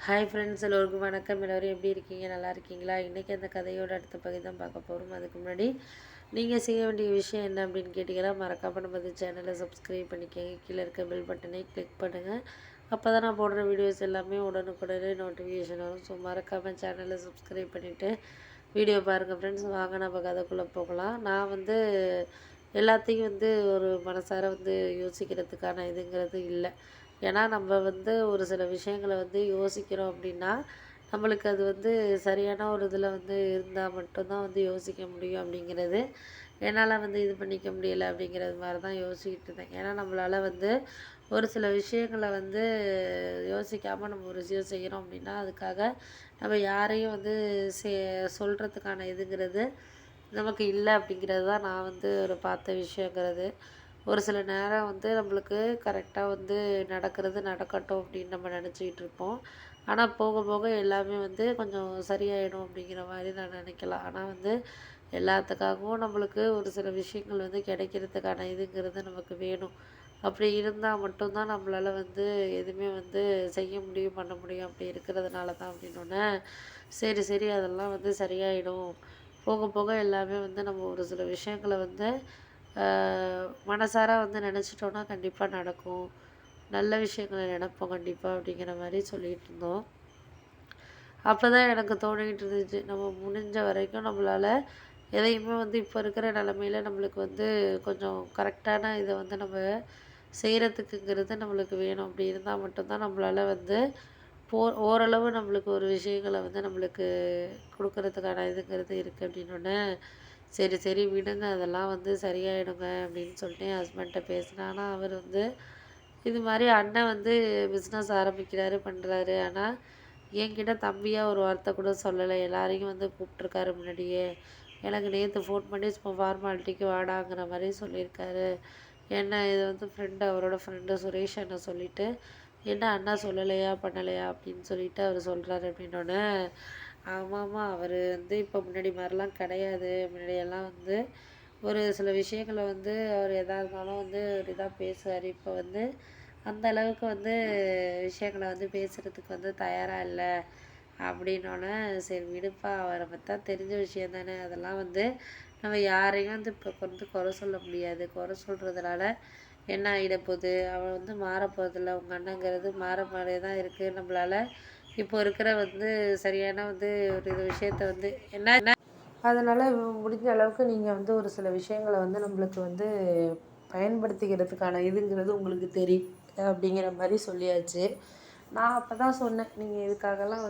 Hi friends, எல்லோருக்கும் வணக்கம். எல்லோரும் எப்படி இருக்கீங்க? நல்லா இருக்கீங்களா? இன்றைக்கி அந்த கதையோட அடுத்த பகுதி தான் பார்க்க போகிறோம். அதுக்கு முன்னாடி நீங்கள் செய்ய வேண்டிய விஷயம் என்ன அப்படின்னு கேட்டிங்கன்னா, மறக்காமல் நம்ம சேனலை சப்ஸ்கிரைப் பண்ணிக்கோங்க. கீழே இருக்க பெல் பட்டனை கிளிக் பண்ணுங்கள். அப்போ தான் நான் போடுற வீடியோஸ் எல்லாமே உடனுக்குடனே நோட்டிஃபிகேஷன் வரும். ஸோ மறக்காமல் சேனலை சப்ஸ்கிரைப் பண்ணிவிட்டு வீடியோ பாருங்கள் ஃப்ரெண்ட்ஸ். வாங்க நம்ம கதைக்குள்ளே போகலாம். நான் எல்லாத்தையும் ஒரு மனசார யோசிக்கிறதுக்கான இதுங்கிறது இல்லை. ஏன்னா நம்ம ஒரு சில விஷயங்களை யோசிக்கிறோம் அப்படின்னா நம்மளுக்கு அது சரியான ஒரு இதில் இருந்தால் மட்டும்தான் யோசிக்க முடியும் அப்படிங்கிறது என்னால் இது பண்ணிக்க முடியலை அப்படிங்கிறது மாதிரி தான் யோசிக்கிட்டு இருந்தேன். ஏன்னா நம்மளால் ஒரு சில விஷயங்களை யோசிக்காமல் நம்ம ஒரு விஷயம் செய்கிறோம் அப்படின்னா அதுக்காக நம்ம யாரையும் சொல்கிறதுக்கான இதுங்கிறது நமக்கு இல்லை அப்படிங்கிறது தான் நான் ஒரு பார்த்த விஷயங்கிறது. ஒரு சில நேரம் நம்மளுக்கு கரெக்டாக நடக்கிறது நடக்கட்டும் அப்படின்னு நம்ம நினச்சிக்கிட்டு இருப்போம். ஆனால் போக போக எல்லாமே கொஞ்சம் சரியாயிடும் அப்படிங்கிற மாதிரி நான் நினைக்கலாம். ஆனால் எல்லாத்துக்காகவும் நம்மளுக்கு ஒரு சில விஷயங்கள் கிடைக்கிறதுக்கான இதுங்கிறது நமக்கு வேணும். அப்படி இருந்தால் மட்டும்தான் நம்மளால் எதுவுமே செய்ய முடியும், பண்ண முடியும். அப்படி இருக்கிறதுனால தான் அப்படின்னோடனே சரி சரி அதெல்லாம் சரியாயிடும். போக போக எல்லாமே நம்ம ஒரு சில விஷயங்களை மனசார நினச்சிட்டோன்னா கண்டிப்பாக நடக்கும். நல்ல விஷயங்களை நினைப்போம் கண்டிப்பாக அப்படிங்கிற மாதிரி சொல்லிகிட்டு இருந்தோம். அப்போ தான் எனக்கு தோணிக்கிட்டு இருந்துச்சு, நம்ம முடிஞ்ச வரைக்கும் நம்மளால் எதையுமே இப்போ இருக்கிற நிலமையில நம்மளுக்கு கொஞ்சம் கரெக்டான இதை நம்ம செய்கிறதுக்குங்கிறது நம்மளுக்கு வேணும். அப்படி இருந்தால் மட்டும்தான் நம்மளால் ஓரளவு நம்மளுக்கு ஒரு விஷயங்களை நம்மளுக்கு கொடுக்கறதுக்கான இதுங்கிறது இருக்குது அப்படின்னோடனே சரி சரி விடுங்க, அதெல்லாம் சரியாயிடுங்க அப்படின்னு சொல்லிட்டு என் ஹஸ்பண்ட்ட பேசினேன். ஆனால் அவர் இது மாதிரி அண்ணன் பிஸ்னஸ் ஆரம்பிக்கிறாரு, பண்ணுறாரு. ஆனால் என்கிட்ட தம்பியாக ஒரு வார்த்தை கூட சொல்லலை. எல்லாரையும் கூப்பிட்ருக்காரு முன்னாடியே. எனக்கு நேற்று ஃபோன் பண்ணி சும்மா ஃபார்மாலிட்டிக்கு வாடாங்கிற மாதிரி சொல்லியிருக்காரு. என்ன இது ஃப்ரெண்டு, அவரோட ஃப்ரெண்டு சுரேஷ் அண்ணன் சொல்லிவிட்டு என்ன அண்ணா சொல்லலையா பண்ணலையா அப்படின்னு சொல்லிட்டு அவர் சொல்கிறாரு அப்படின்னோடனே ஆமாம்மா, அவர் இப்போ முன்னாடி மாதிரிலாம் கிடையாது. முன்னாடியெல்லாம் ஒரு சில விஷயங்களை அவர் எதாக இருந்தாலும் ஒரு இதாக பேசுவார். இப்போ அந்த அளவுக்கு விஷயங்களை பேசுகிறதுக்கு தயாராக இல்லை அப்படின்னோடனே சரி விடுப்பா, அவரை பற்றி தான் தெரிஞ்ச விஷயம் தானே. அதெல்லாம் நம்ம யாரையும் இப்போ குறை சொல்ல முடியாது. குறை சொல்கிறதுனால என்ன ஆகிடப்போகுது? அவன் மாறப்போகிறதில்ல. உங்கள் அண்ணங்கிறது மாறே தான் இருக்குது. நம்மளால் இப்போ இருக்கிற சரியான ஒரு இது விஷயத்த என்ன அதனால் முடிஞ்ச அளவுக்கு நீங்கள் ஒரு சில விஷயங்களை நம்மளுக்கு பயன்படுத்திக்கிறதுக்கான இதுங்கிறது உங்களுக்கு தெரியும் அப்படிங்கிற மாதிரி சொல்லியாச்சு. நான் அப்போ தான் சொன்னேன், நீங்கள் இதுக்காகலாம்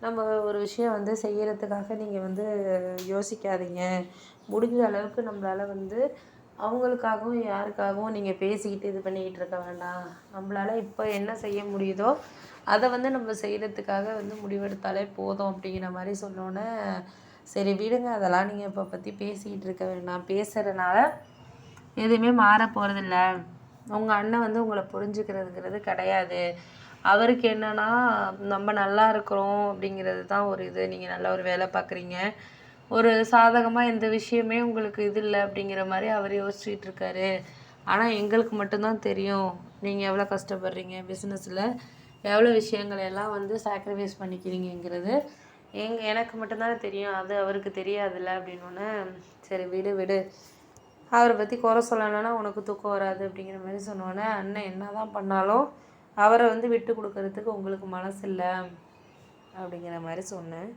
நம்ம ஒரு விஷயம் செய்கிறதுக்காக நீங்கள் யோசிக்காதீங்க. முடிஞ்ச அளவுக்கு நம்மளால் அவங்களுக்காகவும் யாருக்காகவும் நீங்கள் பேசிக்கிட்டு இது பண்ணிக்கிட்டு இருக்க வேண்டாம். நம்மளால் இப்போ என்ன செய்ய முடியுதோ அதை நம்ம செய்கிறதுக்காக முடிவெடுத்தாலே போதும் அப்படிங்கிற மாதிரி சொன்னோன்னே சரி விடுங்க, அதெல்லாம் நீங்கள் இப்போ பற்றி பேசிக்கிட்டு இருக்க வேண்டாம். பேசுகிறனால எதுவுமே மாற போகிறதில்ல. உங்கள் அண்ணன் உங்களை புரிஞ்சுக்கிறதுங்கிறது கிடையாது. அவருக்கு என்னென்னா நம்ம நல்லா இருக்கிறோம் அப்படிங்கிறது தான் ஒரு இது. நீங்கள் நல்ல ஒரு வேலை பார்க்குறீங்க, ஒரு சாதகமாக எந்த விஷயமே உங்களுக்கு இது இல்லை அப்படிங்கிற மாதிரி அவர் யோசிச்சுட்டு இருக்காரு. ஆனால் எங்களுக்கு மட்டும்தான் தெரியும் நீங்கள் எவ்வளோ கஷ்டப்படுறீங்க, பிஸ்னஸில் எவ்வளோ விஷயங்களை எல்லாம் சாக்ரிஃபைஸ் பண்ணிக்கிறீங்கிறது எனக்கு மட்டும்தானே தெரியும், அது அவருக்கு தெரியாதுல்ல அப்படின்னோடனே சரி விடு விடு, அவரை பற்றி குறை சொல்லலைன்னா உனக்கு தூக்கம் வராது அப்படிங்கிற மாதிரி சொன்னோன்னே அண்ணன் என்ன தான் பண்ணாலும் அவரை விட்டு கொடுக்கறதுக்கு உங்களுக்கு மனசு இல்லை அப்படிங்கிற மாதிரி சொன்னேன்.